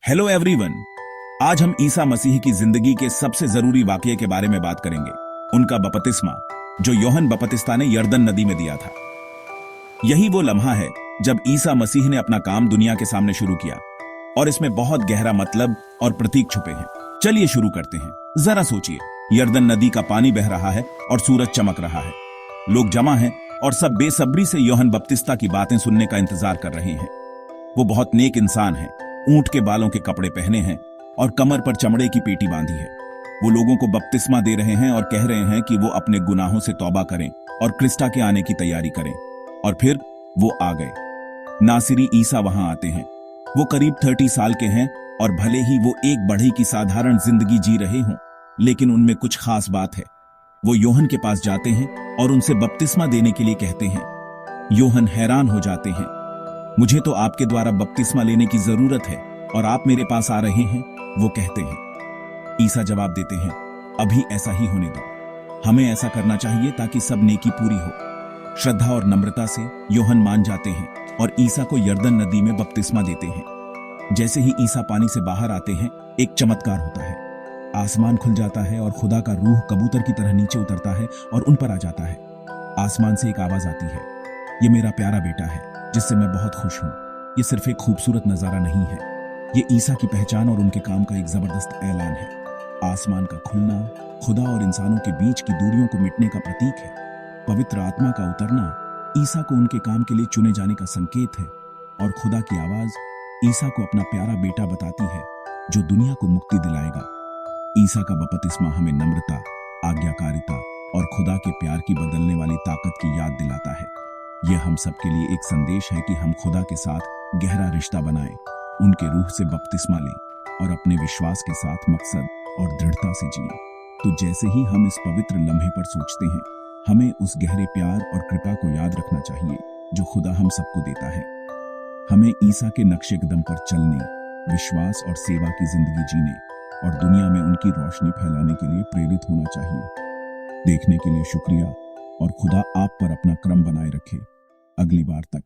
Hello everyone. आज हम ईसा मसीह की जिंदगी के सबसे जरूरी वाकये के बारे में बात करेंगे, उनका बपतिस्मा, जो यूहन्ना बपतिस्ता ने यरदन नदी में दिया था। यही वो लम्हा है जब ईसा मसीह ने अपना काम दुनिया के सामने शुरू किया, और इसमें बहुत गहरा मतलब और प्रतीक छुपे हैं। चलिए शुरू करते हैं। जरा सोचिए, यरदन नदी का पानी बह रहा है और सूरज चमक रहा है। लोग जमा हैं और सब बेसब्री से यूहन्ना बपतिस्ता की बातें सुनने का इंतजार कर रहे हैं। वो बहुत नेक इंसान है, ऊंट के बालों के कपड़े पहने हैं और कमर पर चमड़े की पेटी बांधी है। वो लोगों को बपतिस्मा दे रहे हैं और कह रहे हैं कि वो अपने गुनाहों से तौबा करें और क्रिस्टा के आने की तैयारी करें। और फिर वो आ गए। नासिरी ईसा वहां आते हैं। वो करीब 30 साल के हैं और भले ही वो एक बढ़ई की साधारण जिंदगी जी रहे हों, लेकिन उनमें कुछ खास बात है। वो यूहन्ना के पास जाते हैं और उनसे बपतिस्मा देने के लिए कहते हैं। यूहन्ना हैरान हो जाते हैं। मुझे तो आपके द्वारा बपतिस्मा लेने की जरूरत है और आप मेरे पास आ रहे हैं, वो कहते हैं। ईसा जवाब देते हैं, अभी ऐसा ही होने दो। हमें ऐसा करना चाहिए ताकि सब नेकी पूरी हो। श्रद्धा और नम्रता से यूहन्ना मान जाते हैं और ईसा को यरदन नदी में बपतिस्मा देते हैं। जैसे ही ईसा पानी से बाहर आते हैं, एक चमत्कार होता है। आसमान खुल जाता है और खुदा का रूह कबूतर की तरह नीचे उतरता है और उन पर आ जाता है। आसमान से एक आवाज आती है, ये मेरा प्यारा बेटा है जिससे मैं बहुत खुश हूं। ये सिर्फ एक खूबसूरत नजारा नहीं है, ये ईसा की पहचान और उनके काम का एक जबरदस्त ऐलान है। आसमान का खुलना खुदा और इंसानों के बीच की दूरियों को मिटने का प्रतीक है। पवित्र आत्मा का उतरना ईसा को उनके काम के लिए चुने जाने का संकेत है। और खुदा की आवाज ईसा को अपना प्यारा बेटा बताती है जो दुनिया को मुक्ति दिलाएगा। ईसा का बपतिस्मा हमें नम्रता, आज्ञाकारिता और खुदा के प्यार की बदलने वाली ताकत की याद दिलाता है। यह हम सबके लिए एक संदेश है कि हम खुदा के साथ गहरा रिश्ता बनाएं, उनके रूह से बपतिस्मा लें और अपने विश्वास के साथ मकसद और दृढ़ता से जिएं। तो जैसे ही हम इस पवित्र लम्हे पर सोचते हैं, हमें उस गहरे प्यार और कृपा को याद रखना चाहिए जो खुदा हम सबको देता है। हमें ईसा के नक्शे कदम पर चलने, विश्वास और सेवा की जिंदगी जीने और दुनिया में उनकी रोशनी फैलाने के लिए प्रेरित होना चाहिए। देखने के लिए शुक्रिया और खुदा आप पर अपना क्रम बनाए रखे। अगली बार तक।